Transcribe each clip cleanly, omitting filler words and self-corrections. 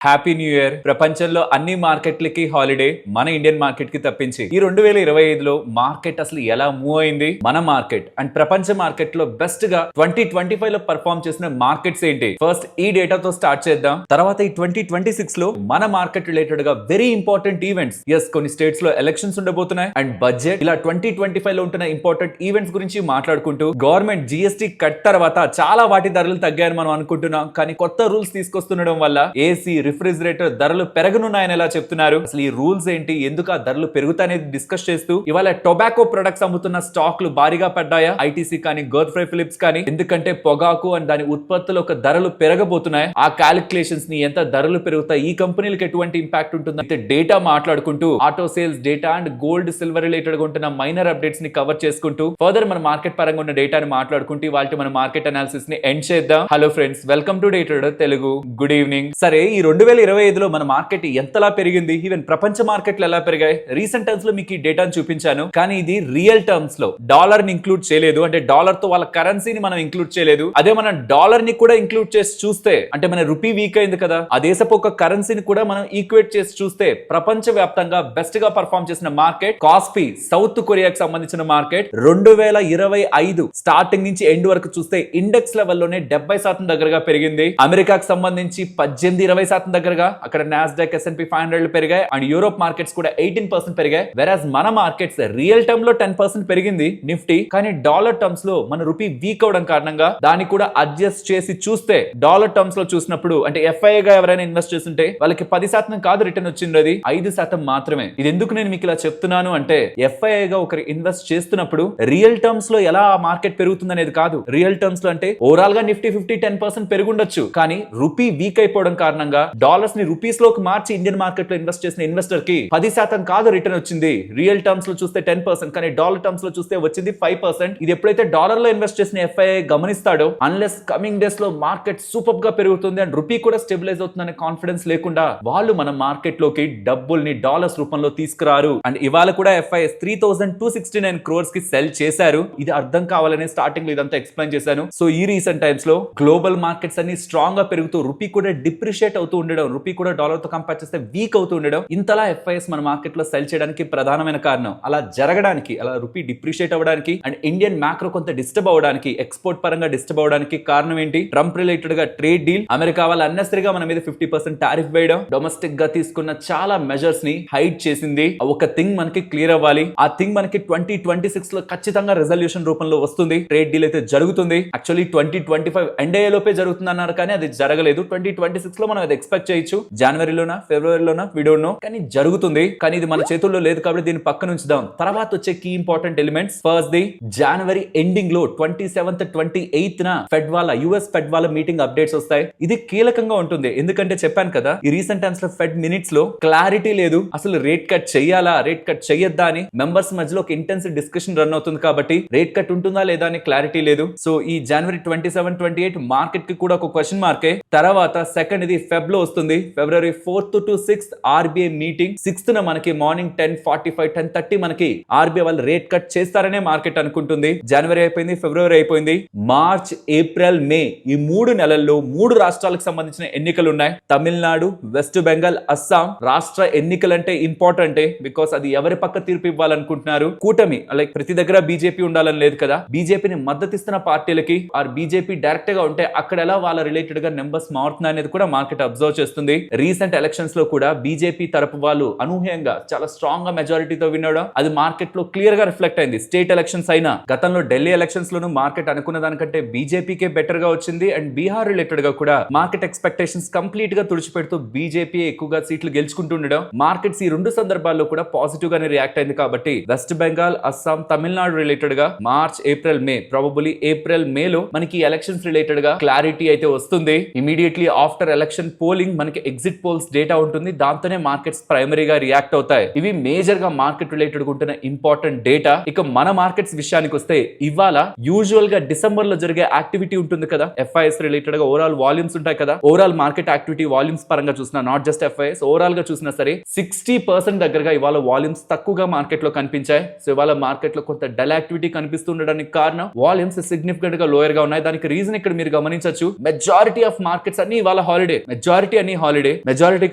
Happy new year. ప్రపంచంలో అన్ని మార్కెట్లకి హాలిడే, మన ఇండియన్ మార్కెట్ కి తప్పించి. ఈ 2025లో మార్కెట్ అసలు ఎలా మూవ్ అయింది? మన మార్కెట్ అండ్ ప్రపంచ మార్కెట్ లో బెస్ట్ గా 2025 లో పర్ఫార్మ్ చేసిన మార్కెట్స్ ఏంటి? ఫస్ట్ ఈ డేటాతో స్టార్ట్ చేద్దాం. తర్వాత ఈ 2026 లో మన మార్కెట్ రిలేటెడ్ గా వెరీ ఇంపార్టెంట్ ఈవెంట్స్, కొన్ని స్టేట్స్ లో ఎలక్షన్స్ ఉండబోతున్నాయి అండ్ బడ్జెట్, ఇలా 2025 లో ఉంటున్న ఇంపార్టెంట్ ఈవెంట్స్ గురించి మాట్లాడుకుంటూ, గవర్నమెంట్ జిఎస్టీ కట్ తర్వాత చాలా వాటి ధరలు తగ్గాయని మనం అనుకుంటున్నాం, కానీ కొత్త రూల్స్ తీసుకొస్తుండడం వల్ల ఏసీ, రిఫ్రిజిరేటర్ ధరలు పెరగనున్నాయని ఎలా చెప్తున్నారు, అసలు ఈ రూల్స్ ఏంటి, ఎందుకు ఆ ధరలు పెరుగుతాయనేది డిస్కస్ చేస్తూ, ఇవాళ టొబాకో ప్రొడక్ట్స్ అమ్ముతున్న స్టాక్లు భారీగా పడ్డాయా, ఐటీసీ కానీ గోద్ఫ్రై ఫిలిప్స్ కానీ, ఎందుకంటే పొగాకు అండ్ దాని ఉత్పత్తుల ఒక ధరలు పెరగబోతున్నాయి. ఆ క్యాలిక్యులేషన్స్ ని ఎంత ధరలు పెరుగుతాయి, ఈ కంపెనీలకు ఎటువంటి ఇంపాక్ట్ ఉంటుంది, డేటా మాట్లాడుకుంటూ, auto sales data and gold silver related గా ఉంటున్న మైనర్ అప్డేట్స్ ని కవర్ చేసుకుంటూ, ఫర్దర్ మన మార్కెట్ పరంగా ఉన్న డేటాని మాట్లాడుకుంటూ ఇవాళ మన మార్కెట్ అనాలిసిస్ ని ఎండ్ చేద్దాం. Hello friends, welcome to day trader Telugu. Good evening. సరే, ఈ 2025లో మన మార్కెట్ ఎంతలా పెరిగింది, ఈవెన్ ప్రపంచ మార్కెట్లు ఎలా పెరిగాయి, రీసెంట్ టైమ్స్ లో మీకు ఈ డేటాను చూపించాను, కానీ ఇది రియల్ టర్మ్స్ లో డాలర్ ని ఇంక్లూడ్ చేయలేదు. అంటే డాలర్ తో వాళ్ళ కరెన్సీని మనం ఇంక్లూడ్ చేయలేదు. అదే మనం డాలర్ ని కూడా ఇంక్లూడ్ చేసి చూస్తే, అంటే మన రూపీ వీక్ అయింది కదా, ఆ దేశపు ఒక కరెన్సీని కూడా మనం ఈక్వేట్ చేసి చూస్తే, ప్రపంచ వ్యాప్తంగా బెస్ట్ గా పర్ఫార్మ్ చేసిన మార్కెట్ కాస్పీ, సౌత్ కొరియాకి సంబంధించిన మార్కెట్. 2025 స్టార్టింగ్ నుంచి ఎండ్ వరకు చూస్తే ఇండెక్స్ లెవెల్లోనే 70% దగ్గరగా పెరిగింది. అమెరికాకు సంబంధించి 18-20% దగ్గరగా, అక్కడ నాస్డాక్, S&P 500 పెరిగాయి అండ్ యూరోప్ మార్కెట్స్ కూడా 18% పెరిగాయి. వెరాజ్ మన మార్కెట్స్ రియల్ టర్మ్ లో 10% పెరిగింది నిఫ్టీ, కానీ డాలర్ టర్మ్స్ లో మన రూపీ వీక్ అవడం కారణంగా దాన్ని కూడా అడ్జస్ట్ చేసి చూస్తే, డాలర్ టర్మ్స్ లో చూసినప్పుడు, అంటే FII గా ఎవరైనా ఇన్వెస్ట్ చేస్తుంటే వాళ్ళకి 10% కాదు రిటర్న్ వచ్చింది, 5% మాత్రమే. ఇది ఎందుకు నేను మీకు ఇలా చెప్తున్నాను అంటే, FII గా ఒకరు ఇన్వెస్ట్ చేస్తున్నప్పుడు రియల్ టర్మ్స్ లో ఎలా ఆ మార్కెట్ పెరుగుతుంది అనేది కాదు. రియల్ టర్మ్స్ లో అంటే ఓవరాల్ గా నిఫ్టీ 50 10% పెరుగుండొచ్చు, కానీ రూపీ వీక్ అయిపోవడం కారణంగా డాలర్స్ ని రూపీస్ లోకి మార్చి ఇండియన్ మార్కెట్ లో ఇన్వెస్ట్ చేసిన ఇన్వెస్టర్ కి 10% కాదు రిటర్న్ వచ్చింది. రియల్ టర్మ్స్ లో చూస్తే 10%, కానీ డాలర్ టర్మ్స్ లో చూస్తే వచ్చింది 5%. ఇది ఎప్పుడైతే డాలర్ లో ఇన్వెస్ట్ చేసిన FII గమనిస్తాడో, అన్లెస్ కమింగ్ డేస్ లో మార్కెట్ సూపర్ గా పెరుగుతుంది అండ్ రూపీ కూడా స్టెబిలైజ్ అవుతుందనే కాన్ఫిడెన్స్ లేకుండా వాళ్ళు మన మార్కెట్ లోకి డబ్బుల్ని డాలర్స్ రూపంలో తీసుకురారు. అండ్ ఇవాళ కూడా FIS 3269 crores కి సెల్ చేశారు. ఇది అర్థం కావాలని స్టార్టింగ్ లో ఇదంతా ఎక్స్ప్లెయిన్ చేశాను. సో ఈ రీసెంట్ టైమ్స్ లో గ్లోబల్ మార్కెట్స్ అన్ని స్ట్రాంగ్ గా పెరుగుతూ, రూపీ కూడా డిప్రిషియేట్ అవుతూ ఉండడం, రూపీ కూడా డాలర్ తో కంపేర్ చేస్తే వీక్ అవుతూ ఉండడం, ఇంతలా FIS మన మార్కెట్ లో సెల్ చేయడానికి ప్రధానమైన కారణం. అలా జరగడానికి, అలా రూపీ డిప్రిషియేట్ అవ్వడానికి అండ్ ఇండియన్ మ్యాక్రో కొంత డిస్టర్బ్ అవడానికి, ఎక్స్పోర్ట్ పరంగా డిస్టర్బ్ అవడానికి కారణం ఏంటి? ట్రంప్ రిలేటెడ్ గా ట్రేడ్ డీల్, అమెరికా వాళ్ళ అన్నెసరీగా మన మీద 50% టారిఫ్ వేయడం, డొమెస్టిక్ గా తీసుకున్న చాలా మెజర్స్ ని హైడ్ చేసింది. ఒక థింగ్ మనకి క్లియర్ అవ్వాలి. ఆ థింగ్ మనకి 2026 లో ఖచ్చితంగా రిజల్యూషన్ రూపంలో వస్తుంది. ట్రేడ్ డీల్ అయితే జరుగుతుంది. యాక్చువల్లీ 2025 ఎండ్ అయ్యే లోపే జరుగుతుంది అన్నారు, కానీ అది జరగలేదు. 2026 లో మనం అది ఎక్స్పెక్ట్ చేయొచ్చు. జనవరిలోనా, ఫిబ్రవరిలోనా, వి డోంట్ నో, కానీ జరుగుతుంది. కానీ ఇది మన చేతుల్లో లేదు కాబట్టి దీన్ని పక్కన ఉంచుదాం. తర్వాత వచ్చే key important elements, first the January ending లో 27th 28th ఫెడ్ వాళ్ళ, యుఎస్ ఫెడ్ వాళ్ళ మీటింగ్ అప్డేట్స్ వస్తాయి. ఇది కీలకంగా ఉంటుంది, ఎందుకంటే చెప్పాను కదా, ఈ రీసెంట్ టైమ్స్ లో ఫెడ్ మినిట్స్ లో క్లారిటీ లేదు. అసలు రేట్ కట్ చెయ్యాలా, రేట్ కట్ చెయ్యొద్దా అని మెంబర్స్ మధ్యలో ఒక ఇంటెన్సివ్ డిస్కషన్ రన్ అవుతుంది. కాబట్టి రేట్ కట్ ఉంటుందా లేదా అని క్లారిటీ లేదు. సో ఈ జనవరి 27, 28 మార్కెట్ కి కూడా ఒక క్వశ్చన్ మార్కే. తర్వాత సెకండ్ ఇది ఫెబ్ లో వస్తుంది, ఫిబ్రవరి 4th to 6th RBI meeting. 6th మనకి మార్నింగ్ 10:45, 10:30 మనకి RBI వాళ్ళు రేట్ కట్ చేస్తారనే మార్కెట్ అనుకుంటుంది. జనవరి అయిపోయింది, ఫిబ్రవరి అయిపోయింది, మార్చ్, ఏప్రిల్, మే, ఈ 3 నెలల్లో 3 రాష్ట్రాలకు సంబంధించిన ఎన్నికలు ఉన్నాయి. తమిళనాడు, వెస్ట్ బెంగాల్, అస్సాం. రాష్ట్ర ఎన్నికలంటే ఇంపార్టెంట్, బికాస్ అది ఎవరి పక్క తీర్పు ఇవ్వాలనుకుంటున్నారు. కూటమి, లైక్ ప్రతి దగ్గర బీజేపీ ఉండాలని లేదు కదా, బీజేపీని మద్దతిస్తున్న పార్టీలకి ఆర్ బీజేపీ డైరెక్ట్ గా ఉంటే అక్కడ ఎలా వాళ్ళ రిలేటెడ్ గా నెంబర్స్ మారుతున్నాయి అనేది కూడా మార్కెట్ అబ్జర్వ్ చేస్తుంది. రీసెంట్ ఎలక్షన్స్ లో కూడా బీజేపీ తరపు వాళ్ళు అనూహ్యంగా చాలా స్ట్రాంగ్ గా మెజారిటీతో వినడం, అది మార్కెట్ లో క్లియర్ గా రిఫ్లెక్ట్ అయింది. స్టేట్ ఎలక్షన్స్ అయినా, గతంలో ఢిల్లీ ఎలక్షన్స్ లోను మార్కెట్ అనుకున్న దానికంటే బీజేపీకే బెటర్ గా వచ్చింది. అండ్ బీహార్ రిలేటెడ్ గా కూడా మార్కెట్ ఎక్స్పెక్టేషన్స్ కంప్లీట్ గా తుడిచిపెడుతూ బీజేపీ ఎక్కువగా సీట్లు గెలుచుకుంటుండడం, మార్కెట్స్ ఈ 2 సందర్భాల్లో కూడా పాజిటివ్ గానే రియాక్ట్ అయింది. కాబట్టి వెస్ట్ బెంగాల్, అస్సాం, తమిళనాడు రిలేటెడ్ గా మార్చ్, ఏప్రిల్, మే, ప్రాబబుల్లీ ఏప్రిల్, మే లో మనకి ఎలక్షన్స్ రిలేటెడ్ గా క్లారిటీ అయితే వస్తుంది. ఇమీడియట్లీ ఆఫ్టర్ ఎలక్షన్ పోలింగ్ మనకి ఎగ్జిట్ పోల్స్ డేటా ఉంటుంది, దాంతోనే మార్కెట్స్ ప్రైమరీగా రియాక్ట్ అవుతాయి. ఇవి మేజర్ గా మార్కెట్ రిలేటెడ్ ఉంటున్న ఇంపార్టెంట్ డేటా. ఇక మన మార్కెట్స్ విషయానికి వస్తే, ఇవాళ యూజువల్ గా డిసెంబర్ లో జరిగే యాక్టివిటీ ఉంటుంది కదా, FIS రిలేటెడ్ గా ఓవరాల్ వాల్యూమ్స్ ఉంటాయి కదా, ఓవరాల్ మార్కెట్ యాక్టివిటీ వాల్యూమ్స్ పరంగా చూసినా, నాట్ జస్ట్ FIS, ఓవరాల్ గా చూసినా సరే 60% దగ్గరగా ఇవాళ వాల్యూమ్స్ తక్కువగా మార్కెట్ లో కనిపించాయి. సో ఇవాళ మార్కెట్ లో కొంత డల్ యాక్టివిటీ కనిపిస్తుండడానికి కారణం వాల్యూమ్స్ సిగ్నిఫికెంట్ గా లోయర్ గా ఉన్నాయి. దానికి రీజన్ ఇక్కడ మీరు గమనించవచ్చు, మెజారిటీ ఆఫ్ మార్కెట్స్ అన్ని ఇవాళ హాలిడే. మెజారిటీ మెజారిటీ అన్ని హాలిడే, మెజారిటీ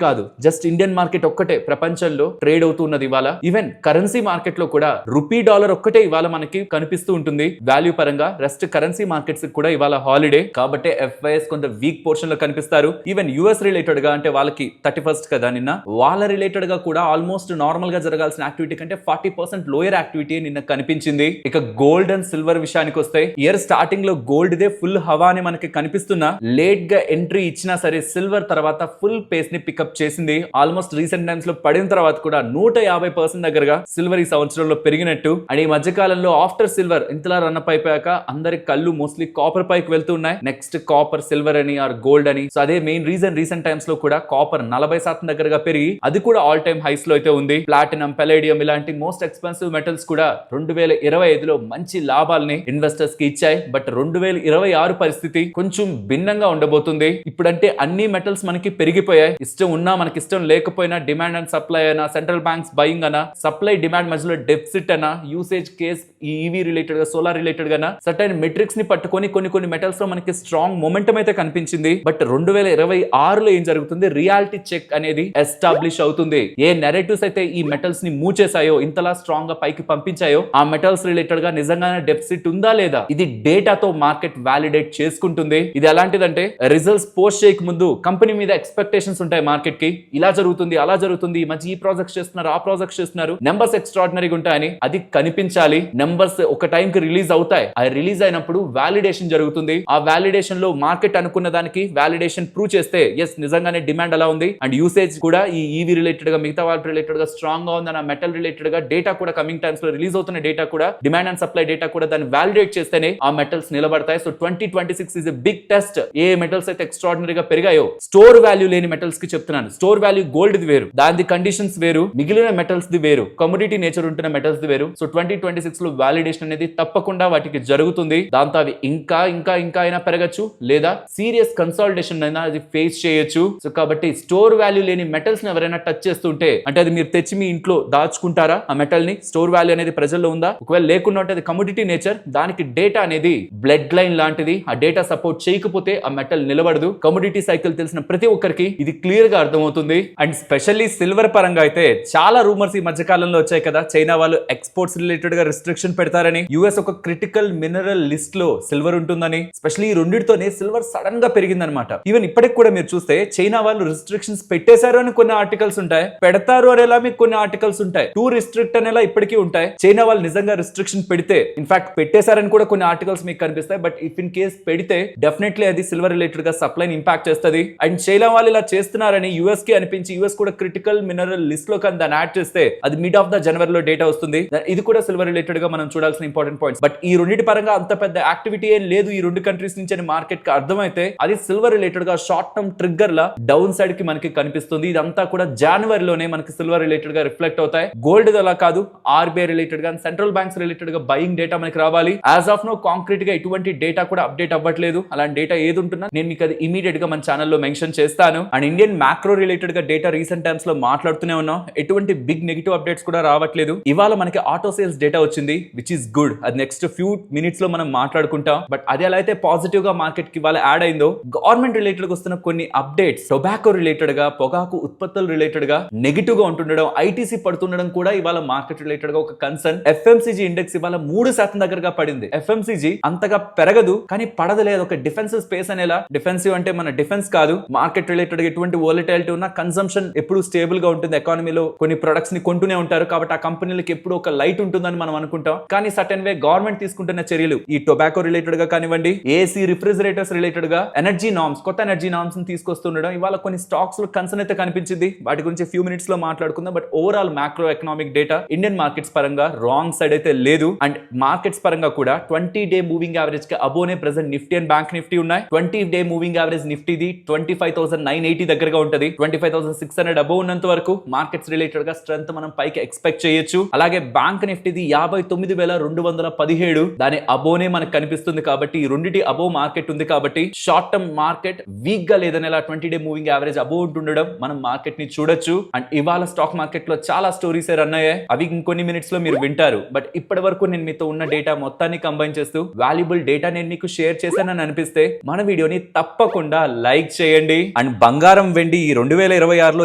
కాదు జస్ట్ ఇండియన్ మార్కెట్ ఒక్కటే ప్రపంచంలో ట్రేడ్ అవుతున్నది ఇవాళ. ఈవెన్ కరెన్సీ మార్కెట్ లో కూడా రూపీ డాలర్ ఒక్కటే ఇవాళ మనకి కనిపిస్తూ ఉంటుంది వాల్యూ పరంగా. రెస్ట్ కరెన్సీ మార్కెట్స్ కూడా ఇవాళ హాలిడే కాబట్టి FIS కొంత వీక్ పోర్షన్ లో కనిపిస్తారు. ఈవెన్ యుఎస్ రిలేటెడ్ గా అంటే వాళ్ళకి 31st కదా నిన్న, వాళ్ళ రిలేటెడ్ గా కూడా ఆల్మోస్ట్ నార్మల్ గా జరగాల్సిన యాక్టివిటీ కంటే 40% లోయర్ యాక్టివిటీ నిన్న కనిపించింది. ఇక గోల్డ్ అండ్ సిల్వర్ విషయానికి వస్తే ఇయర్ స్టార్టింగ్ లో గోల్డ్ దే ఫుల్ హవా అని మనకి కనిపిస్తున్నా లేట్ గా ఎంట్రీ ఇచ్చినా సరే సిల్వర్ తర్వాత ఫుల్ పేస్ ని పికప్ చేసింది. ఆల్మోస్ట్ రీసెంట్ టైమ్స్ లో పడిన తర్వాత కూడా 150% దగ్గరగా సిల్వర్ ఈ సంవత్సరంలో పెరిగినట్టు. అండ్ ఈ మధ్య కాలంలో ఆఫ్టర్ సిల్వర్ ఇంతలా రన్అప్ అయిపోయాక అందరి కళ్ళు మోస్ట్లీ కాపర్ పైకి వెళ్తూ ఉన్నాయి. నెక్స్ట్ కాపర్ సిల్వర్ అని ఆర్ గోల్డ్ అని. సో అదే మెయిన్ రీజన్ రీసెంట్ టైమ్స్ లో కూడా కాపర్ 40% దగ్గరగా పెరిగి అది కూడా ఆల్ టైమ్ హైస్ లో అయితే ఉంది. ప్లాటినం, పెలేడియం ఇలాంటి మోస్ట్ ఎక్స్పెన్సివ్ మెటల్స్ కూడా 2025లో మంచి లాభాలని ఇన్వెస్టర్స్ కి ఇచ్చాయి. బట్ 2026 పరిస్థితి కొంచెం భిన్నంగా ఉండబోతుంది. ఇప్పుడంటే అన్ని మెటల్స్ మనకి పెరిగిపోయాయి. ఇష్టం ఉన్నా మనకి ఇష్టం లేకపోయినా డిమాండ్ అండ్ సప్లై అయినా, సెంట్రల్ బ్యాంక్స్ బయింగ్ అనా, సప్లై డిమాండ్ మధ్యలో డెఫిసిట్ అనా, యూసేజ్ కేస్ ఈ ఈవీ రిలేటెడ్ గా, సోలార్ రిలేటెడ్ గా సర్టైన్ మెట్రిక్స్ ని పట్టుకొని కొన్ని మెటల్స్ లో మనకి స్ట్రాంగ్ మొమెంటం అయితే కనిపించింది. బట్ 2026లో ఏం జరుగుతుంది, రియాలిటీ చెక్ అనేది ఎస్టాబ్లిష్ అవుతుంది. ఏ నెరేటివ్స్ అయితే ఈ మెటల్స్ ని మూవ్ చేశాయో, ఇంతలా స్ట్రాంగ్ గా పైకి పంపించాయో, ఆ మెటల్స్ రిలేటెడ్ గా నిజంగానే డెఫిసిట్ ఉందా లేదా, ఇది డేటాతో మార్కెట్ వాలిడేట్ చేసుకుంటుంది. ఇది ఎలాంటిదంటే రిజల్ట్స్ పోస్ట్ చేయక ముందు కంపెనీ మీద ఎక్స్పెక్టేషన్స్ ఉంటాయి మార్కెట్ కి, ఇలా జరుగుతుంది అలా జరుగుతుంది, ఈ మధ్య ఈ ప్రాజెక్ట్స్ చేస్తున్నారు ఆ ప్రాజెక్ట్స్ చేస్తున్నారు, నెంబర్స్ ఎక్స్ట్రాడినరీగా ఉంటాయని. అది కనిపించాలి. నెంబర్స్ ఒక టైం కి రిలీజ్ అవుతాయి. ఆ రిలీజ్ అయినప్పుడు వాలిడేషన్ జరుగుతుంది. ఆ వాలిడేషన్ లో మార్కెట్ అనుకున్న దానికి వాలిడేషన్ ప్రూవ్ చేస్తే ఎస్ నిజంగానే డిమాండ్ అలా ఉంది అండ్ యూసేజ్ కూడా ఈ ఈవీ రిలేటెడ్ గా, మిగతా వాళ్ళ రిలేటెడ్ గా స్ట్రాంగ్ గా ఉంది. మెటల్ రిలేటెడ్ గా డేటా కూడా కమింగ్ టైమ్స్ లో రిలీజ్ అవుతున్న డేటా కూడా, డిమాండ్ అండ్ సప్లై డేటా కూడా దాన్ని వాలిడేట్ చేస్తేనే ఆ మెటల్స్ నిలబడతాయి. So 2026 is a big test. ఏ మెటల్స్ అయితే ఎక్స్ట్రాడినరీగా పెరిగాయో, స్టోర్ వాల్యూ లేని మెటల్స్ కి చెప్తున్నాను, స్టోర్ వాల్యూ గోల్డ్ ది వేరు, దాని కండిషన్స్ వేరు, మిగిలిన మెటల్స్ ది వేరు, కమోడిటీ నేచర్ ఉంటున్న మెటల్స్ ది వేరు. సో 2026 లో వాలిడేషన్ అనేది తప్పకుండా వాటికి జరుగుతుంది. దాంతో అవి ఇంకా ఇంకా ఇంకా అయినా పెరగచ్చు, లేదా సీరియస్ కన్సాలిడేషన్ అయినా అది ఫేస్ చేయొచ్చు. సో కాబట్టి స్టోర్ వాల్యూ లేని మెటల్స్ ని ఎవరైనా టచ్ చేస్తుంటే అంటే అది మీరు తెచ్చి మీ ఇంట్లో దాచుకుంటారా? ఆ మెటల్ ని స్టోర్ వాల్యూ అనేది ప్రజల్లో ఉందా? ఒకవేళ లేకుండా ఉంటే అది కమోడిటీ నేచర్, దానికి డేటా అనేది బ్లడ్ లైన్ లాంటిది. ఆ డేటా సపోర్ట్ చేయకపోతే ఆ మెటల్ నిలబడదు. కమోడిటీ సైకిల్ తెలిసిన ప్రతి ఒక్కరికి ఇది క్లియర్ గా అర్థమవుతుంది. అండ్ స్పెషల్లీ సిల్వర్ పరంగా అయితే చాలా రూమర్స్ ఈ మధ్య కాలంలో వచ్చాయి కదా, చైనా వాళ్ళు ఎక్స్పోర్ట్స్ రిలేటెడ్ గా రిస్ట్రిక్షన్ పెడతారని, యుఎస్ ఒక క్రిటికల్ మినరల్ లిస్ట్ లో సిల్వర్ ఉంటుందని. స్పెషల్లీ ఈ రెండింటితోనే సిల్వర్ సడన్ గా పెరిగిందనమాట. ఈవెన్ ఇప్పటికి కూడా మీరు చూస్తే చైనా వాళ్ళు రిస్ట్రిక్షన్స్ పెట్టేశారు అని కొన్ని ఆర్టికల్స్ ఉంటాయి, పెడతారు అనేలా మీకు కొన్ని ఆర్టికల్స్ ఉంటాయి, టూ రిస్ట్రిక్ట్ అనేలా ఇప్పటికీ ఉంటాయి. చైనా వాళ్ళు నిజంగా రిస్ట్రిక్షన్ పెడితే, ఇన్ఫాక్ట్ పెట్టేశారని కూడా కొన్ని ఆర్టికల్స్ మీకు కనిపిస్తాయి. బట్ ఇఫ్ ఇన్ కేస్ పెడితే డెఫినెట్లీ అది సిల్వర్ రిలేటెడ్ గా సప్లైని ఇంపాక్ట్ చేస్తుంది. అండ్ చైనా వాళ్ళు ఇలా చేస్తున్నారని యుఎస్ కి అనిపించి యుఎస్ కూడా క్రిటికల్ మినరల్ లిస్ట్ లో కానీ దాన్ని యాడ్ చేస్తే అది మిడ్ ఆఫ్ ద జనవరిలో డేటా వస్తుంది. ఇది కూడా సిల్వర్ రిలేటెడ్ గా మనం చూడాల్సిన ఇంపార్టెంట్ పాయింట్స్. బట్ ఈ రెండింటి పరంగా అంత పెద్ద యాక్టివిటీ ఏం లేదు ఈ రెండు కంట్రీస్ నుంచి అని మార్కెట్ కి అర్థమైతే అది సిల్వర్ రిలేటెడ్ గా షార్ట్ టర్మ్ ట్రిగ్గర్ లా డౌన్ సైడ్ కి మనకి కనిపిస్తుంది. ఇదంతా కూడా జనవరిలోనే మనకి సిల్వర్ రిలేటెడ్ గా రిఫ్లెక్ట్ అవుతాయి. గోల్డ్ అలా కాదు, ఆర్బీఐ రిలేటెడ్ గా, సెంట్రల్ బ్యాంక్స్ రిలేటెడ్ గా బయింగ్ డేటా మనకి రావాలి. యాజ్ ఆఫ్ నో కాంక్రీట్ గా ఎటువంటి డేటా కూడా అప్డేట్ అవ్వట్లేదు. అలాంటి డేటా ఏది ఉంటున్నా నేను మీకు అది ఇమీడియట్ గా మన ఛానల్లో మెన్షన్ చేస్తాను. అండ్ ఇండియన్ మ్యాక్రో రిలేటెడ్ గా డేటా రీసెంట్ టైమ్స్ లో మాట్లాడుతూనే ఉన్నాం, ఎటువంటి బిగ్ నెగిటివ్ అప్డేట్స్ కూడా రావట్లేదు. ఇవాళ మనకి ఆటో సేల్స్ డేటా వచ్చింది, విచ్ ఇస్ గుడ్. అది నెక్స్ట్ ఫ్యూ మినిట్స్ లో మనం మాట్లాడుకుంటాం. బట్ అది ఎలా అయితే పాజిటివ్ గా మార్కెట్ కి ఇవాళ యాడ్ అయిందో, గవర్నమెంట్ రిలేటెడ్ గా వస్తున్న కొన్ని అప్డేట్స్, టొబాకో రిలేటెడ్ గా, పొగాకు ఉత్పత్తుల రిలేటెడ్ గా నెగిటివ్ గా ఉంటుండడం, ఐటీసీ పడుతుండడం కూడా ఇవాళ మార్కెట్ రిలేటెడ్ గా ఒక కన్సర్న్. FMCG ఇండెక్స్ ఇవాళ 3% దగ్గరగా పడింది. FMCG అంతగా పెరగదు కానీ పడదు లేదు, ఒక డిఫెన్సివ్ స్పేస్ అనేలా. డిఫెన్సివ్ అంటే మన డిఫెన్స్ కాదు, మార్కెట్ రిలేటెడ్ ఎటువంటి వోలటిలిటీ ఉన్నా కన్సంప్షన్ ఎప్పుడు స్టేబుల్ గా ఉంటుంది. ఎకానమీలో కొన్ని ప్రొడక్ట్స్ ని కొంటూనే ఉంటారు కాబట్టి ఆ కంపెనీలకు ఎప్పుడు ఒక లైట్ ఉంటుందని మనం అనుకుంటాం. కానీ సర్టెన్ వే గవర్నమెంట్ తీసుకుంటున్న చర్యలు, ఈ టొబాకో రిలేటెడ్ గా కానివ్వండి, ఏసీ రిఫ్రిజిరేటర్స్ రిలేటెడ్ గా ఎనర్జీ నార్మ్స్, కొత్త ఎనర్జీ నార్మ్స్ ని తీసుకొస్తుండడం ఇవాళ కొన్ని స్టాక్స్ లో కన్సర్న్ అయితే కనిపించింది. వాటి గురించి ఫ్యూ మినిట్స్ లో మాట్లాడుకుందాం. But overall macro economic data Indian markets పరంగా రాంగ్ సైడ్ అయితే లేదు. అండ్ మార్కెట్స్ పరంగా కూడా 20-డే మూవింగ్ యావరేజ్ కి above present Nifty and bank Nifty ఉన్నాయి. 20-డే మూవింగ్ యావరేజ్ నిఫ్టీది 25,980 దగ్గరగా ఉంటది. 25,600 అబోవ్ ఉన్నంత వరకు మార్కెట్స్ రిలేటెడ్ గా స్ట్రెంత్ మనం పైకి ఎక్స్పెక్ట్ చేయొచ్చు. అలాగే బ్యాంక్ నిఫ్టీది 59,217 దాని అబోనే మనకు కనిపిస్తుంది. కాబట్టి ఈ రెండింటి అబోవ్ మార్కెట్ ఉంది కాబట్టి షార్ట్ టర్మ్ మార్కెట్ వీక్ గా లేదనేలా 20-డే మూవింగ్ యావరేజ్ అబోవ్ ఉంటుండడం మనం మార్కెట్ ని చూడొచ్చు. అండ్ ఇవాళ స్టాక్ మార్కెట్ లో చాలా స్టోరీస్ రన్ అయ్యాయి, అవి ఇంకొన్ని మినిట్స్ లో మీరు వింటారు. బట్ ఇప్పటి వరకు నేను మీతో ఉన్న డేటా మొత్తాన్ని కంబైన్ చేస్తూ వాల్యుబుల్ డేటా నేను మీకు షేర్ చేశానని అనిపిస్తే మన వీడియోని తప్పకుండా లైక్ చేయండి. అండ్ బంగారం వెండి ఈ 2026లో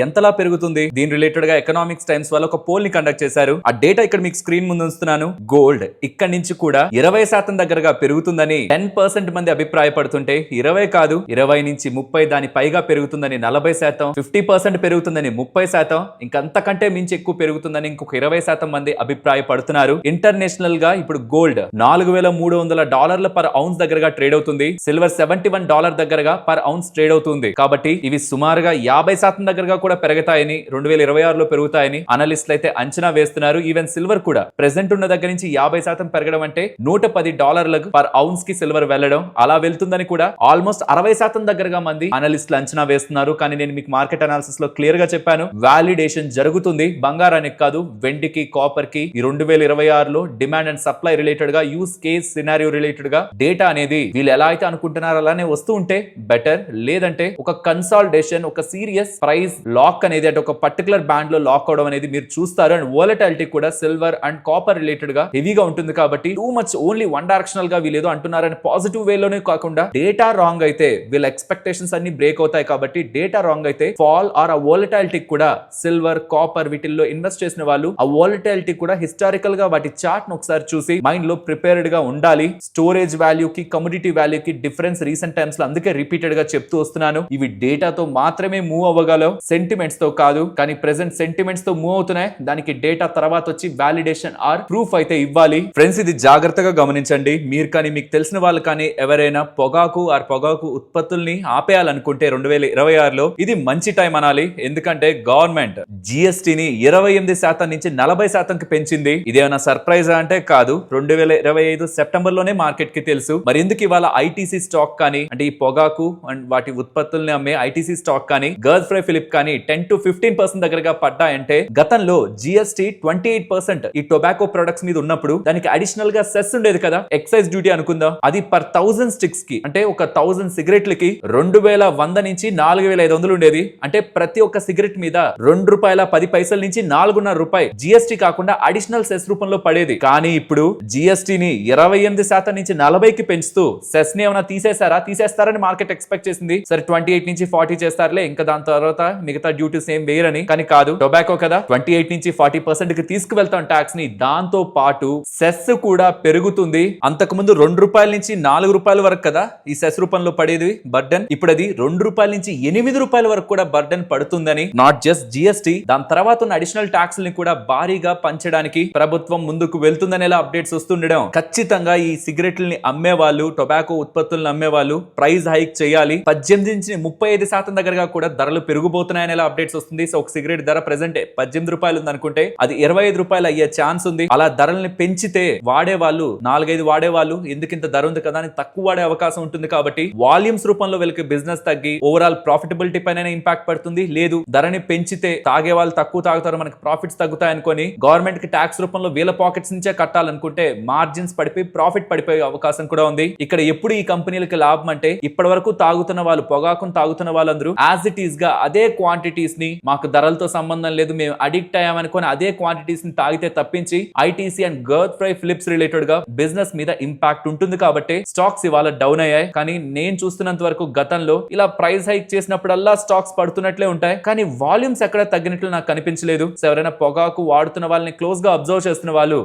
ఎంతలా పెరుగుతుంది, దీని రిలేటెడ్ గా ఎకనామిక్స్ టైమ్స్ వాళ్ళు ఒక పోల్ ని కండక్ట్ చేశారు. ఆ డేటా ఇక్కడ మీకు స్క్రీన్ ముందు ఉంచుతున్నాను. గోల్డ్ ఇక్కడ నుంచి కూడా 20% దగ్గరగా పెరుగుతుందని 10% మంది అభిప్రాయపడుతుంటే 20 కాదు 20 నుంచి 30 దాని పైగా పెరుగుతుందని 40%, 50% పెరుగుతుందని 30%, ఇంకంతకంటే మించి ఎక్కువ పెరుగుతుందని ఇంకొక 20% మంది అభిప్రాయపడుతున్నారు. ఇంటర్నేషనల్ గా ఇప్పుడు గోల్డ్ $4,300 పర్ ఔన్స్ దగ్గరగా ట్రేడ్ అవుతుంది. సిల్వర్ $71 దగ్గరగా పర్ ఔన్స్ ట్రేడ్ అవుతుంది. కాబట్టి ఇవి సుమారుగా 50% దగ్గరగా కూడా పెరుగుతాయని 2026లో పెరుగుతాయని అనలిస్టులు అయితే అంచనా వేస్తున్నారు. ఈవెన్ సిల్వర్ కూడా ప్రెసెంట్ ఉన్న దగ్గర నుంచి 50% పెరగడం అంటే $110 పర్ ఔన్స్ కి సిల్వర్ వెళ్ళడం అలా వెళ్తుందని కూడా ఆల్మోస్ట్ 60% దగ్గరగా మంది అనలిస్టులు అంచనా వేస్తున్నారు. కానీ నేను మీకు మార్కెట్ అనాలిసిస్ లో క్లియర్ గా చెప్పాను, వాలిడేషన్ జరుగుతుంది బంగారానికి కాదు, వెండికి, కాపర్ కి. ఈ 2026లో డిమాండ్ అండ్ సప్లై రిలేటెడ్ గా యూస్ కేస్ సినారియో రిలేటెడ్ గా డేటా అనేది వీళ్ళు ఎలా అయితే అనుకుంటున్నారో అలానే వస్తూ ఉంటే బెటర్, లేదంటే ఒక కన్సాలిడేషన్, ఒక సీరియస్ ప్రైస్ లాక్ అనేది అంటే ఒక పర్టికులర్ బ్యాండ్ లో లాక్ అవడం అనేది మీరు చూస్తారు. అండ్ వోలటాలిటీ కూడా సిల్వర్ అండ్ కాపర్ రిలేటెడ్ గా హెవీగా ఉంటుంది. కాబట్టి too much only one directional గా వీళ్ళు ఏదో అంటున్నారని పాజిటివ్ వేలోనే కాకుండా డేటా రాంగ్ అయితే వీళ్ళ ఎక్స్పెక్టేషన్స్ అన్ని బ్రేక్ అవుతాయి. కాబట్టి డేటా రాంగ్ అయితే ఫాల్ ఆర్ ఆ వోలటాలిటీ కూడా సిల్వర్, కాపర్ వీటిల్లో ఇన్వెస్ట్ చేసిన వాళ్ళు ఆ వోలటాలిటీ కూడా హిస్టారికల్ గా వాటి చార్ట్ ను ఒకసారి చూసి మైండ్ లో ప్రిపేర్డ్ గా ఉండాలి. స్టోరేజ్ వాల్యూ కి, కమోడిటీ వాల్యూ కి డిఫరెన్స్ రీసెంట్ టైమ్స్ లో అందుకే రిపీటెడ్ గా చెప్తూ వస్తున్నాను. ఇవి డేటాతో మాత్రమే మూవ్ అవ్వగలవు, సెంటిమెంట్స్ తో కాదు. కానీ ప్రెసెంట్ సెంటిమెంట్స్ తో మూవ్ అవుతున్నాయి, దానికి డేటా తర్వాత వచ్చి వాలిడేషన్ ఆర్ ప్రూఫ్ అయితే ఇవ్వాలి. ఫ్రెండ్స్ ఇది జాగ్రత్తగా గమనించండి. మీరు కానీ మీకు తెలిసిన వాళ్ళు కానీ ఎవరైనా పొగాకు ఆర్ పొగాకు ఉత్పత్తుల్ని ఆపేయాలనుకుంటే 2026లో ఇది మంచి టైం అనాలి. ఎందుకంటే గవర్నమెంట్ జిఎస్టీని 28% నుంచి 40% పెంచింది. ఇదేమైనా సర్ప్రైజ్ అంటే కాదు, 2025 సెప్టెంబర్ లోనే మార్కెట్ కి తెలుసు. మరి ఎందుకు ఇవాళ ఐటీసీ స్టాక్ కానీ అంటే ఈ పొగాకు అండ్ వాటి ఉత్పత్తుల్ని అమ్మే ఐటీసీ స్టాక్ కానీ, గర్ల్ ఫ్రై ఫిలిప్ కానీ 10 to 15% దగ్గరగా పడ్డాయంటే, గతంలో జిఎస్టీ 28% ఈ టొబాకో ప్రొడక్ట్స్ మీద ఉన్నప్పుడు దానికి అడిషనల్ గా సెస్ ఉండేది కదా, ఎక్సైజ్ డ్యూటీ అనుకుందాం. అది పర్ 1000 స్టిక్స్ కి అంటే ఒక 1000 సిగరెట్లకి 2100 నుంచి 4500 ఉండేది. అంటే ప్రతి ఒక్క సిగరెట్ మీద ₹2.10 నుంచి ₹4.5 జిఎస్టీ కాకుండా అడిషనల్ సెస్ రూపంలో పడేది. కానీ ఇప్పుడు జిఎస్టీని 28% నుంచి 40కి పెంచుతూ సెస్ ని ఏమైనా తీసేస్తారని మార్కెట్ ఎక్స్పెక్ట్ చేసింది. సరే 28 నుంచి 40 చేస్తారులే, ఇంకా దాని తర్వాత మిగతా డ్యూటీస్ ఏం వేయరని. కానీ కాదు, టొబాకో కదా 28 నుంచి 40% కి తీసుకువెళ్తాం ట్యాక్స్ ని. దాంతో పాటు సెస్ కూడా పెరుగుతుంది. అంతకు ముందు ₹2 నుంచి ₹4 వరకు కదా ఈ సెస్ రూపంలో పడేది బర్డెన్. ఇప్పుడు అది ₹2 నుంచి ₹8 వరకు కూడా బర్డెన్ పడుతుందని, నాట్ జస్ట్ జిఎస్టీ, దాని తర్వాత ఉన్న అడిషనల్ ట్యాక్స్ ని కూడా భారీగా పంచడానికి ప్రభుత్వం ముందుకు వెళ్తుందని ఎలా అప్డేట్స్ వస్తుండడం. ఖచ్చితంగా ఈ సిగరెట్లని అమ్మే వాళ్ళు, టొబాకో ఉత్పత్తులను అమ్మే వాళ్ళు ప్రైస్ హైక్ చేయాలి. 18 నుంచి 35% దగ్గరగా కూడా ధరలు పెరిగిపోతున్నాయని ఎలా అప్డేట్స్ వస్తుంది. సో ఒక సిగరెట్ ధర ప్రెసెంట్ ₹18 ఉంది అనుకుంటే అది ₹25 అయ్యే ఛాన్స్ ఉంది. అలా ధరల్ని పెంచితే వాడే వాళ్ళు 4-5 వాడే వాళ్ళు ఎందుకు ఇంత ధర ఉంది కదా అని తక్కువ వాడే అవకాశం ఉంటుంది. కాబట్టి వాల్యూమ్స్ రూపంలో వీళ్ళకి బిజినెస్ తగ్గి ఓవరాల్ ప్రాఫిటబిలిటీ పైన ఇంపాక్ట్ పడుతుంది. లేదు ధరని పెంచితే తాగే వాళ్ళు తక్కువ తాగుతారు, మనకి ప్రాఫిట్స్ తగ్గుతాయి అనుకొని గవర్నమెంట్ కి ట్యాక్స్ రూపంలో వీళ్ళ పాకెట్స్ నుంచే కట్టాలనుకుంటే మార్జిన్స్ పడిపోయి ప్రాఫిట్ పడిపోయే అవకాశం కూడా ఉంది. ఇక్కడ ఎప్పుడు ఈ కంపెనీలకి లాభం అంటే, ఇప్పటి వరకు తాగుతున్న వాళ్ళు, పొగాకును తాగుతున్న వాళ్ళందరూ యాజ్ ఇట్ ఈస్ గా అదే క్వాంటిటీస్ ని, మాకు ధరలతో సంబంధం లేదు, మేము అడిక్ట్ అయ్యామనుకొని అదే క్వాంటిటీస్ ని తాగితే తప్పించి ITC and Godfrey Phillips related గా బిజినెస్ మీద ఇంపాక్ట్ ఉంటుంది. కాబట్టి స్టాక్స్ ఇవాళ డౌన్ అయ్యాయి. కానీ నేను చూస్తున్నంత వరకు గతంలో ఇలా ప్రైస్ హైక్ చేసినప్పుడల్లా స్టాక్స్ పడుతున్నట్లే ఉంటాయి, కానీ వాల్యూమ్స్ ఎక్కడ తగ్గినట్లు నాకు కనిపించలేదు. సో ఎవరైనా పొగాకు వాడుతున్న వాళ్ళని క్లోజ్ గా అబ్జర్వ్ చేస్తున్న వాళ్ళు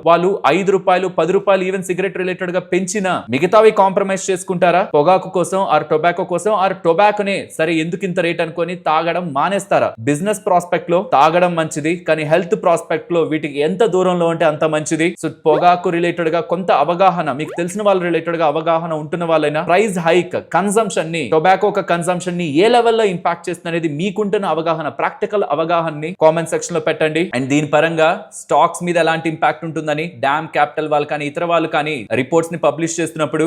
₹5, ₹10 ఈవెన్ సిగరెట్ రిలేటెడ్ గా పెంచిన మిగతావి కాంప్రమైజ్ చేసుకుంటారా పొగాకు కోసం ఆర్ టొబాకో కోసం? ఆర్ టొబాకోనే సరే ఎందుకు ఇంత రేట్ అనుకొని తాగడం మానేస్తారా? బిజినెస్ ప్రాస్పెక్ట్ లో తాగడం మంచిది, కానీ హెల్త్ ప్రాస్పెక్ట్ లో వీటికి ఎంత దూరంలో ఉంటే అంత మంచిది. సో పొగాకు రిలేటెడ్ గా కొంత అవగాహన, మీకు తెలిసిన వాళ్ళ రిలేటెడ్ గా అవగాహన ఉంటున్న వాళ్ళైనా ప్రైస్ హైక్ కన్సంప్షన్ ని, టొబాకో కన్సంప్షన్ ని ఏ లెవెల్లో ఇంపాక్ట్ చేస్తుంది అనేది మీకుంటున్న అవగాహన, ప్రాక్టికల్ అవగాహనని కామెంట్ సెక్షన్ లో పెట్టండి. అండ్ దీని పరంగా స్టాక్స్ మీద ఎలాంటి ఇంపాక్ట్ ఉంటుందని డామ్ క్యాపిటల్ వాళ్ళు కానీ ఇతర వాళ్ళు కానీ రిపోర్ట్స్ ని పబ్లిష్ చేస్తున్నప్పుడు,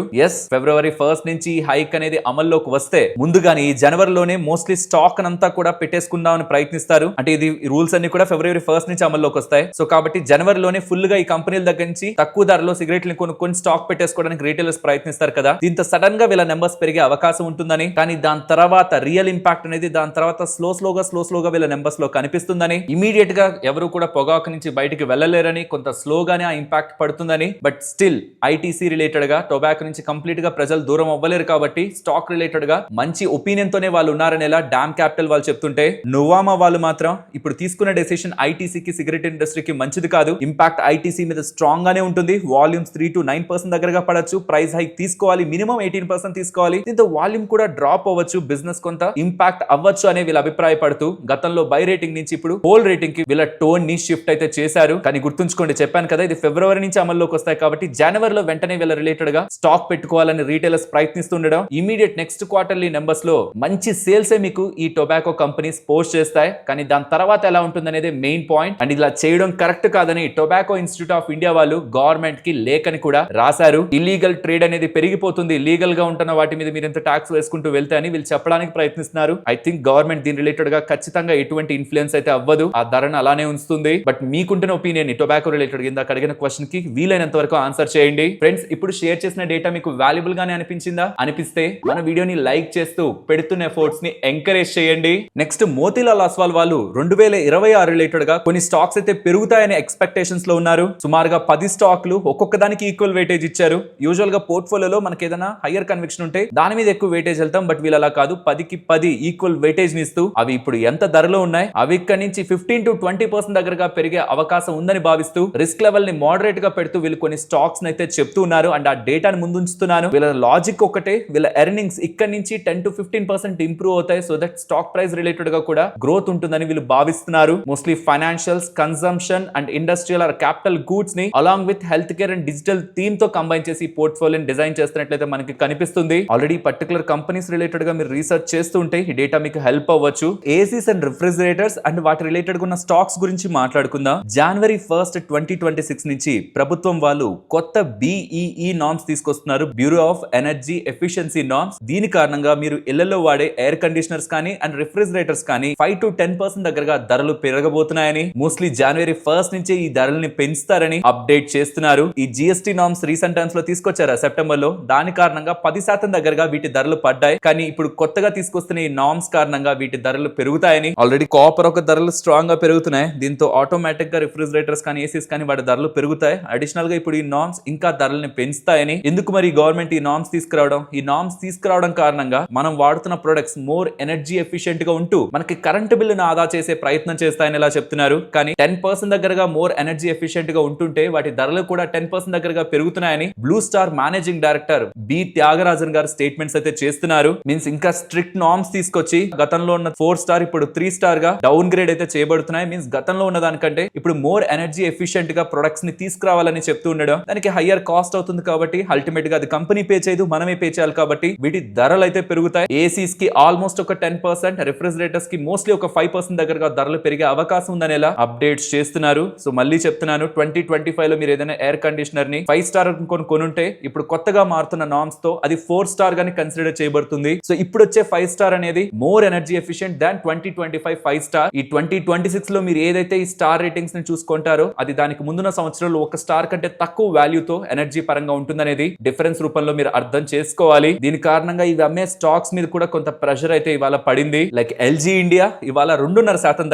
February 1st నుంచి హైక్ అనేది అమల్లోకి వస్తే ముందుగానే ఈ జనవరిలోనే మోస్ట్లీ స్టాక్ అంతా కూడా పెట్టేసుకుందామని ప్రయత్నిస్తారు. అంటే ఇది రూల్స్ అన్ని కూడా February 1st నుంచి అమల్లోకి వస్తాయి. సో కాబట్టి జనవరిలోనే ఫుల్ గా ఈ కంపెనీల దగ్గర నుంచి తక్కువ ధరలో సిగరెట్లు కొనుక్కొని స్టాక్ పెట్టేసుకోవడానికి రీటైలర్స్ ప్రయత్నిస్తారు కదా. దీంతో సడన్ గా వీళ్ళ నెంబర్స్ పెరిగే అవకాశం ఉంటుందని, కానీ దాని తర్వాత రియల్ ఇంపాక్ట్ అనేది దాని తర్వాత స్లోగా వీళ్ళ నెంబర్స్ లో కనిపిస్తుందని, ఇమీడియట్ గా ఎవరు కూడా పొగాకు నుంచి బయటికి వెళ్ళలేరని, కొంత స్లోగానే ఆ ఇంపాక్ట్ పడుతుందని. బట్ స్టిల్ ఐటీసీ రిలేటెడ్ గా టొబాకో నుంచి కంప్లీట్ గా ప్రజలు దూరం అవ్వలేరు. కాబట్టి స్టాక్ రిలేటెడ్ గా మంచి ఒపీనియన్ ఒపీనియన్ తోనే వాళ్ళు ఉన్నారనేలా డామ్ క్యాపిటల్ వాళ్ళు చెప్తుంటే, నోవామా వాళ్ళు మాత్రం ఇప్పుడు తీసుకున్న డెసిషన్ ఐటీసీకి సిగరెట్ ఇండస్ట్రీకి మంచిది కాదు, ఇంపాక్ట్ ఐటీసీ మీద స్ట్రాంగ్ గానే ఉంటుంది, వాల్యూమ్స్ 3 to 9% దగ్గరగా పడచ్చు, ప్రైస్ హైక్ తీసుకోవాలి, మినిమం 18% తీసుకోవాలి, దీంతో వాల్యూమ్ కూడా డ్రాప్ అవ్వచ్చు, బిజినెస్ కొంత ఇంపాక్ట్ అవ్వచ్చు అనే వీళ్ళు అభిప్రాయపడుతూ గతంలో బై రేటింగ్ నుంచి ఇప్పుడు హోల్ రేటింగ్ కి వీళ్ళ టోన్ ని షిఫ్ట్ అయితే చేశారు. కానీ గుర్తుంచుకోండి, చెప్పాను కదా ఇది ఫిబ్రవరి నుంచి అమల్లోకి వస్తాయి కాబట్టి జనవరిలో వెంటనే వీళ్ళ రిలేటెడ్ గా స్టాక్ పెట్టుకోవాలని రీటైలర్స్ ప్రయత్నిస్తుండడం, ఇమీడియట్ నెక్స్ట్ క్వార్టర్లీ నెంబర్స్ లో మంచి సేల్స్ మీకు ఈ టొబాకో కంపెనీస్ పోస్ట్ చేస్తాయి. కానీ దాని తర్వాత ఎలా ఉంటుంది అనేది మెయిన్ పాయింట్. అండ్ ఇలా చేయడం కరెక్ట్ కాదని టొబాకో ఇన్స్టిట్యూట్ ఆఫ్ ఇండియా వాళ్ళు గవర్నమెంట్ కి లేఖని కూడా రాశారు. ఇల్లీగల్ ట్రేడ్ అనేది పెరిగిపోతుంది, లీగల్ గా ఉంటున్న వాటి మీద మీరు ఎంత ట్యాక్స్ వేసుకుంటూ వెళ్తే అని వీళ్ళు చెప్పడానికి ప్రయత్నిస్తున్నారు. ఐ థింక్ గవర్నమెంట్ దీని రిలేటెడ్ గా ఖచ్చితంగా ఎటువంటి ఇన్ఫ్లుయెన్స్ అయితే అవ్వదు, ఆ ధరను అలానే ఉంచుతుంది. బట్ మీకుంటున్న ఒపీనియన్ టొబాకో రిలేటెడ్ ఇందాక అడిగిన క్వశ్చన్ కి వీలైనంత వరకు ఆన్సర్ చేయండి. ఫ్రెండ్స్, ఇప్పుడు షేర్ చేసిన డేటా మీకు వాల్యుబుల్ గానే అనిపించిందా? అనిపిస్తే మన వీడియోని లైక్ చేస్తూ పెడుతున్న ఎఫర్ట్స్ ని ఎంకరేజ్ చేయండి. నెక్స్ట్ మోతీలాల్ అస్వాల్ వాళ్ళు 2026 రిలేటెడ్ గా కొన్ని స్టాక్స్ అయితే పెరుగుతాయనే ఎక్స్పెక్టేషన్స్ లో ఉన్నారు. సుమారుగా 10 స్టాక్లు ఒక్కొక్క దానికి ఈక్వల్ వెయిటేజ్ ఇచ్చారు. యూజువల్ గా పోర్ట్ఫోలియోలో మనకి ఏదైనా హైయర్ కన్విక్షన్ ఉంటే దాని మీద ఎక్కువ వెయిటేజ్ వెళ్తాం, బట్ వీళ్ళు అలా కాదు, 10కి 10 ఈక్వల్ వెయిటేజ్ ని ఇస్తూ అవి ఇప్పుడు ఎంత ధరలో ఉన్నాయి, అవి ఇక్కడ నుంచి 15 to 20% దగ్గరగా పెరిగే అవకాశం ఉందని భావిస్తూ రిస్క్ లెవెల్ ని మోడరేట్ గా పెడుతూ వీళ్ళు కొన్ని స్టాక్స్ అయితే చెప్తూ ఉన్నారు. అండ్ ఆ డేటాను ముందుంచుతున్నాను. వీళ్ళ లాజిక్ ఒకటే, వీళ్ళ ఎర్నింగ్స్ ఇక్కడ నుంచి 10 to 15% ఇంప్రూవ్ అవుతాయి, so that stock price related గా కూడా గ్రోత్ ఉంటుందని వీళ్ళు భావిస్తున్నారు. Mostly financials, consumption and industrial or capital goods ని along with health care and digital theme తో కంబైన్ చేసి పోర్ట్ఫోలియోని డిజైన్ చేస్తున్నట్లయితే మనకి కనిపిస్తుంది. ఆల్రెడీ పర్టికులర్ కంపెనీస్ రిలేటెడ్ గా మీరు రీసెర్చ్ చేస్తుంటే ఈ డేటా మీకు హెల్ప్ అవ్వచ్చు. ఏసీస్ అండ్ రిఫ్రిజిరేటర్స్ అండ్ వాటి రిలేటెడ్ ఉన్న స్టాక్స్ గురించి మాట్లాడుకుందాం. January 1st, 2026 నుంచి ప్రభుత్వం వాళ్ళు కొత్త BEE నార్మ్స్ తీసుకొస్తున్నారు, bureau of energy efficiency norms. దీని కారణంగా మీరు ఇళ్లలో వాడే ఎయిర్ కండిషనర్స్ కానీ అండ్ రిఫ్రిజిరేటర్స్ కానీ 5 to 10% దగ్గరగా ధరలు పెరగబోతున్నాయని, మోస్ట్లీ January 1st నుంచి ఈ ధరల్ని పెంచుతారని అప్డేట్ చేస్తున్నారు. ఈ జిఎస్టీ నార్మ్స్ రీసెంట్ టైమ్స్ లో తీసుకొచ్చారా సెప్టెంబర్ లో, దాని కారణంగా 10% దగ్గరగా వీటి ధరలు పడ్డాయి. కానీ ఇప్పుడు కొత్తగా తీసుకొస్తున్న ఈ నార్మ్స్ కారణంగా వీటి ధరలు పెరుగుతాయని, ఆల్రెడీ కాపర్ ఒక ధరలు స్ట్రాంగ్ గా పెరుగుతున్నాయి, దీంతో ఆటోమేటిక్ గా రిఫ్రిజిరేటర్స్ కానీ ఏసీస్ కానీ వాటి ధరలు పెరుగుతాయి. అడిషనల్ గా ఇప్పుడు ఈ నార్మ్స్ ఇంకా ధరల్ని పెంచుతాయని. ఎందుకు మరి గవర్నమెంట్ ఈ నార్మ్స్ తీసుకురావడం? ఈ నార్మ్స్ తీసుకురావడం కారణంగా మనం వాడుతున్న ప్రొడక్ట్స్ మోర్ ఎనర్జీ ఎఫిషియెంట్ గా ఉంటూ మనకి కరెంట్ బిల్లును ఆదా చేసే ప్రయత్నం చేస్తాయని ఇలా చెప్తున్నారు. కానీ 10% దగ్గరగా మోర్ ఎనర్జీ ఎఫిషియెంట్ గా ఉంటుంటే వాటి ధరలు కూడా 10% దగ్గరగా పెరుగుతున్నాయని Blue Star managing director B Thyagarajan garu statements అయితే చేస్తున్నారు. మీన్స్ ఇంకా స్ట్రిక్ట్ నార్మ్స్ తీసుకొచ్చి గతంలో ఉన్న 4 స్టార్ ఇప్పుడు 3 స్టార్ గా డౌన్ గ్రేడ్ అయితే చేయబడుతున్నాయి. మీన్స్ గతంలో ఉన్న దానికంటే ఇప్పుడు మోర్ ఎనర్జీ ఎఫిషియెంట్ గా ప్రొడక్ట్స్ ని తీసుకురావాలని చెప్తూ ఉండడం, దానికి హయ్యర్ కాస్ట్ అవుతుంది కాబట్టి అల్టిమేట్ గా అది కంపెనీ పే చేయదు, మనమే పే చేయాలి కాబట్టి వీటి ధరలు అయితే పెరుగుతాయి. ఏసీస్ కి ఆల్మోస్ట్ ఒక 10%, రిఫ్రిజిరేటర్స్ కి మోస్ట్లీ ఒక 5% దగ్గరగా ధరలు పెరిగే అవకాశం ఉందనేలా అప్డేట్స్ చేస్తున్నారు. సో మళ్ళీ చెప్తున్నాను, 2025 లో మీరు ఏదైనా ఎయిర్ కండిషనర్ ని 5 స్టార్ కొనుంటే ఇప్పుడు కొత్తగా మారుతున్న నార్మ్స్ తో అది 4 స్టార్ గాని కన్సిడర్ చేయబడుతుంది. సో ఇప్పుడు వచ్చే 5 స్టార్ అనేది మోర్ ఎనర్జీ ఎఫిషియెంట్ దాన్ 2025 5 స్టార్. ఈ 2026 లో మీరు ఏదైతే ఈ స్టార్ రేటింగ్స్ ని చూసుకుంటారో అది దానికి ముందున్న సంవత్సరంలో 1 స్టార్ కంటే తక్కువ వాల్యూతో ఎనర్జీ పరంగా ఉంటుందనేది డిఫరెన్స్ రూపంలో మీరు అర్థం చేసుకోవాలి. దీని కారణంగా ఇవి అమ్మే స్టాక్స్ మీద కూడా కొంత ప్రెషర్ అయితే ఇవాళ పడింది. లైక్ ఎల్జీ ఇండియా ఇవాళ 2.5%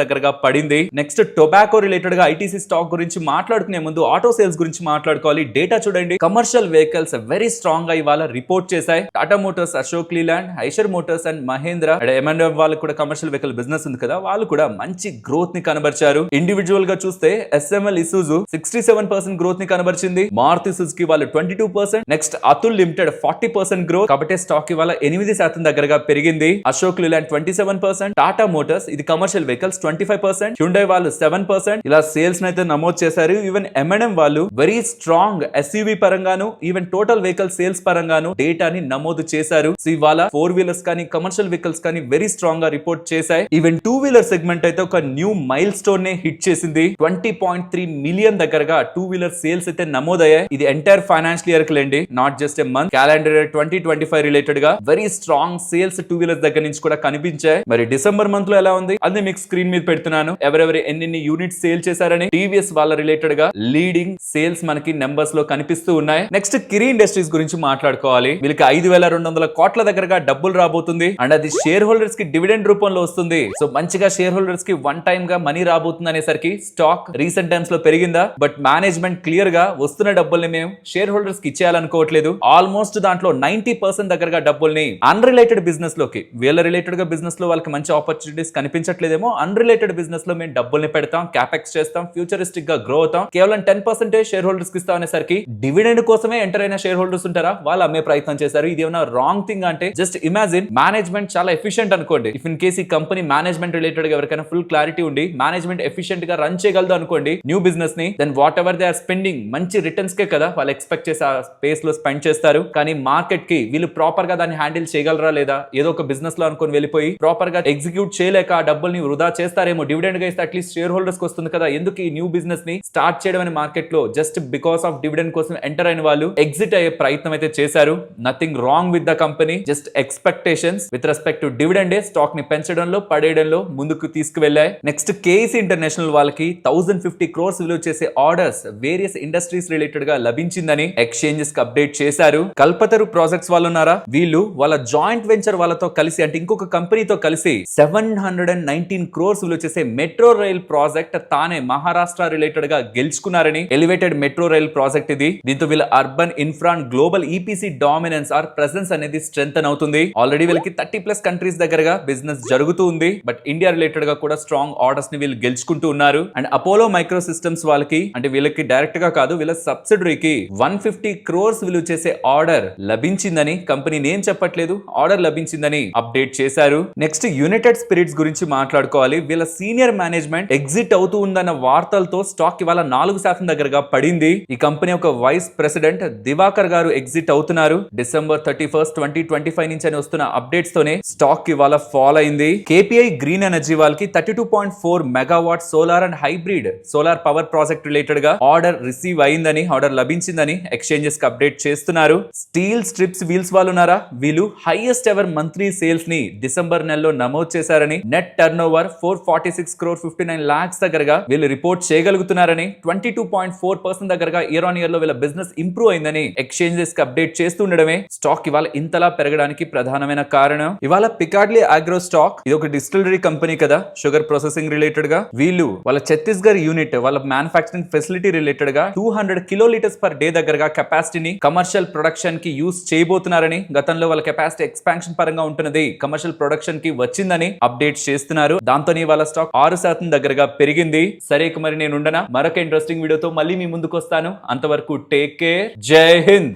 దగ్గరగా పడింది. నెక్స్ట్ టొబాకో రిలేటెడ్ గా ఐటీసీ స్టాక్ గురించి మాట్లాడుకునే ముందు ఆటో సేల్స్ గురించి మాట్లాడుకోవాలి. డేటా చూడండి, కమర్షియల్ వెహికల్స్ వెరీ స్ట్రాంగ్ గా ఇవాళ రిపోర్ట్ చేశాయి. Tata Motors, Ashok Leyland, Eicher Motors and Mahindra M&M వాళ్ళకి కూడా కమర్షియల్ వెహికల్ బిజినెస్ ఉంది కదా, వాళ్ళు కూడా మంచి గ్రోత్ ని కనబరిచారు. ఇండివిజువల్ గా చూస్తే SML ఇసుజు 67% గ్రోత్ ని కనబరిచింది. మారుతి సుజుకి వాళ్ళు 22%, నెక్స్ట్ అతుల్ లిమిటెడ్ 40% గ్రోత్, కాబట్టి స్టాక్ ఇవాళ 8% దగ్గరగా పెరిగింది. అశోక్ లీలాండ్ 27%, టాటా మోటార్స్ ఇది కమర్షియల్ వెహికల్స్ 25%, హ్యుండై వాళ్ళు 7% ఇలా సేల్స్ అయితే నమోదు చేశారు. ఈవెన్ M&M వాళ్ళు వెరీ స్ట్రాంగ్ SUV పరంగాను ఈవెన్ టోటల్ వెహికల్ సేల్స్ పరంగాను డేటాని నమోదు చేశారు. సో ఇవాళ 4 వీలర్స్ కానీ కమర్షియల్ వెహికల్స్ కానీ వెరీ స్ట్రాంగ్ గా రిపోర్ట్ చేశాయి. ఈవెన్ 2 వీలర్ సెగ్మెంట్ అయితే ఒక న్యూ మైల్ స్టోన్ నే హిట్ చేసింది. 20.3 మిలియన్ దగ్గరగా 2 వీలర్ సేల్స్ అయితే నమోదయ్యాయి. ఇది ఎంటైర్ ఫైనాన్షియల్ ఇయర్ కి లేండి, not just a month. Calendar 2025 related గా వెరీ స్ట్రాంగ్ సేల్స్ 2 వీలర్స్ దగ్గర నుంచి కూడా కనిపించాయి. మరి డిసెంబర్ మంత్ లో ఎలా ఉంది అది మీకు స్క్రీన్ మీద పెడుతున్నాను. ఎవరెవరు ఎన్ని యూనిట్స్ సేల్ చేశారని టీవీఎస్ వాళ్ళ రిలేటెడ్ గా లీడింగ్ సేల్స్ మనకి నెంబర్స్ లో కనిపిస్తూ ఉన్నాయి. నెక్స్ట్ కిరీ ఇండస్ట్రీస్ గురించి మాట్లాడుకోవాలి. వీళ్ళకి 5,200 కోట్ల దగ్గరగా డబ్బులు రాబోతుంది అండ్ అది షేర్ హోల్డర్స్ కి డివిడెండ్ రూపంలో వస్తుంది. సో మంచిగా షేర్ హోల్డర్స్ కి వన్ టైమ్ గా మనీ రాబోతుంది అనేసరికి స్టాక్ రీసెంట్ టైమ్స్ లో పెరిగిందా, బట్ మేనేజ్మెంట్ క్లియర్ గా వస్తున్న డబ్బుల్ని మేము షేర్ హోల్డర్స్ కి ఇచ్చేయాలనుకోవట్లేదు. ఆల్మోస్ట్ దాంట్లో 90% దగ్గరగా డబ్బుల్ని అన్రిలేటెడ్ బిజినెస్ బిజినెస్ లోకి వీళ్ళ రిలేటెడ్ గా బిజినెస్ లో వాళ్ళకి మంచి ఆపర్చునిటీస్ కనిపించట్లేదేమో, అన్రిలేటెడ్ బిజినెస్ లో మేము డబ్బుల్ని పెడతాం, క్యాపెక్స్ చేస్తాం, ఫ్యూచరిస్టిక్ గా గ్రో అవుతాం, కేవలం 10% షేర్ హోల్డర్స్ కి ఇస్తాం అనేసరికి డివిడెండ్ కోసమే ఎంటర్ అయిన షేర్ హోల్డర్స్ ఉంటారా, వాళ్ళు అమ్మే ప్రయత్నం చేశారు. ఇది ఏమైనా రాంగ్ థింగ్ అంటే జస్ట్ ఇమాజిన్ మేనేజ్మెంట్ చాలా ఎఫిషియెంట్ అనుకోండి. ఇఫ్ ఇన్ కేస్ ఈ కంపెనీ మేనేజ్మెంట్ రిలేటెడ్ గా ఎవరికైనా ఫుల్ క్లారిటీ ఉండి మేనేజ్మెంట్ ఎఫిషియెంట్ గా రన్ చేయగలదు అనుకోండి న్యూ బిజినెస్ ని, then whatever they are spending మంచి రిటర్న్స్ కే కదా వాళ్ళు ఎక్స్పెక్ట్ చేసి ఆ స్పేస్ లో స్పెండ్ చేస్తారు. కానీ మార్కెట్ కి వీళ్ళు ప్రాపర్ గా దాన్ని హ్యాండిల్ చేయగలరా లేదా, ఏదో ఒక బిజినెస్ లో అనుకుని వెళ్ళిపోయి ప్రాపర్ గా ఎగ్జిక్యూట్ చేయలేక ఆ డబ్బుల్ని వృధా చేస్తారేమో. డివిడెండ్ గా ఇస్తే అట్లీస్ట్ షేర్ హోల్డర్స్ కి వస్తుంది కదా, ఎందుకు ఈ న్యూ బిజినెస్ ని స్టార్ట్ చేయడం అని మార్కెట్ లో జస్ట్ బికాస్ ఆఫ్ డివిడెండ్ కోసం ఎంటర్ అయిన వాళ్ళు ఎగ్జిట్ అయ్యే ప్రయత్నం అయితే చేశారు. Nothing wrong with the company, just expectations with respect to dividend stock ని పెంచడంలో పడేయడంలో ముందుకు తీసుకువెళ్ళాయి. నెక్స్ట్ కేసీ ఇంటర్నేషనల్ వాళ్ళకి 1050 crores విలువ చేసే ఆర్డర్స్ వేరియస్ ఇండస్ట్రీస్ రిలేటెడ్ గా లభించిందని ఎక్స్చేంజెస్ కి అప్డేట్ చేశారు. కల్పతరు ప్రాజెక్ట్స్ వాళ్ళు ఉన్నారా, వీళ్ళు వాళ్ళ జాయింట్ వెంచర్ వాళ్ళతో కలిసి అంటే ఇంకొక కంపెనీతో కలిసి 719 crores విలువ చేసే మెట్రో రైల్ ప్రాజెక్ట్ తానే మహారాష్ట్ర రిలేటెడ్ గా గెలుచుకున్నారని. ఎలివేటెడ్ మెట్రో రైల్ ప్రాజెక్ట్ ఇది. దీంతో వీళ్ళ urban infra global EPC dominance or presence అనేది స్ట్రెంథన్ అవుతుంది. ఆల్రెడీ వీళ్ళకి 30+ కంట్రీస్ దగ్గరగా బిజినెస్ జరుగుతూ ఉంది. బట్ ఇండియా రిలేటెడ్ గా కూడా స్ట్రాంగ్ ఆర్డర్స్ ని వీళ్ళు గెలుచుకుంటూ ఉన్నారు. అండ్ అపోలో మైక్రో సిస్టమ్స్ వాళ్ళకి అంటే వీళ్ళకి డైరెక్ట్ గా కాదు వీళ్ళ సబ్సిడరీకి 150 crores విలువ చేసే ఆర్డర్ లభించిందని, కంపెనీ నేమ్ చెప్పట్లేదు, ఆర్డర్ లభించిందని అప్డేట్ చేశారు. నెక్స్ట్ యునైటెడ్ స్పిరిట్స్ గురించి మాట్లాడుకోవాలి. వీళ్ళ సీనియర్ మేనేజ్మెంట్ ఎగ్జిట్ అవుతూ ఉందన్న వార్తలతో స్టాక్ ఇవాళ 4% దగ్గరగా పడింది. ఈ కంపెనీ ఒక వైస్ ప్రెసిడెంట్ దివాకర్ గారు ఎగ్జిట్ అవుతున్నారు December 31st, 2025 నుంచి అని వస్తున్న అప్డేట్స్ తోనే స్టాక్ ఇవాళ ఫాల్ అయింది. కేపీఐ గ్రీన్ ఎనర్జీ వాళ్ళకి 32.4 megawatt solar and hybrid solar power project related గా ఆర్డర్ రిసీవ్ అయిందని, ఆర్డర్ లభించిందని ఎక్స్చేంజెస్ కి అప్డేట్ చేస్తున్నారు. స్టీల్ స్ట్రిప్స్ వీల్స్ వాళ్ళు ఉన్నారా, వీళ్ళు హైయెస్ట్ ఎవర్ మంత్లీ సేల్స్ ని డిసెంబర్ నెలలో నమోదు చేశారని, net turn over 446 crore 59 lakhs దగ్గరగా వీళ్ళు రిపోర్ట్ చేయగలుగుతున్నారని, 22.4% దగ్గరగా ఇయర్ ఆన్ ఇయర్ లో వీళ్ళ బిజినెస్ ఇంప్రూవ్ అయిందని ఎక్స్చేంజెస్ కి అప్డేట్ చేస్తుండడమే స్టాక్ ఇవాళ ఇంతలా పెరగడానికి ప్రధానమైన కారణం. ఇవాళ పికార్డ్లీ అగ్రో స్టాక్ ఇది ఒక డిస్టిలరీ కంపెనీ కదా, షుగర్ ప్రాసెసింగ్ రిలేటెడ్ గా వీళ్ళు వాళ్ళ ఛత్తీస్గఢ్ యూనిట్ వాళ్ళ మ్యానుఫాక్చరింగ్ ఫెసిలిటీ రిలేటెడ్ గా 200 kiloliters per day దగ్గరగా కెపాసిటీని కమర్షియల్ ప్రొడక్షన్ కి యూస్ చేయబోతున్నారని, గతంలో వాళ్ళ కెపాసిటీ ఎక్స్పాన్షన్ పరంగా ఉంటున్నది కమర్షియల్ ప్రొడక్షన్ కి వచ్చిందని అప్డేట్ చేస్తున్నారు. దాంతో వాళ్ళ స్టాక్ 6% దగ్గరగా పెరిగింది. సరే మరి నేను ఉండనా, మరొక ఇంట్రెస్టింగ్ వీడియోతో మళ్ళీ మీ ముందుకు వస్తాను. అంతవరకు టేక్ కేర్, జై హింద్.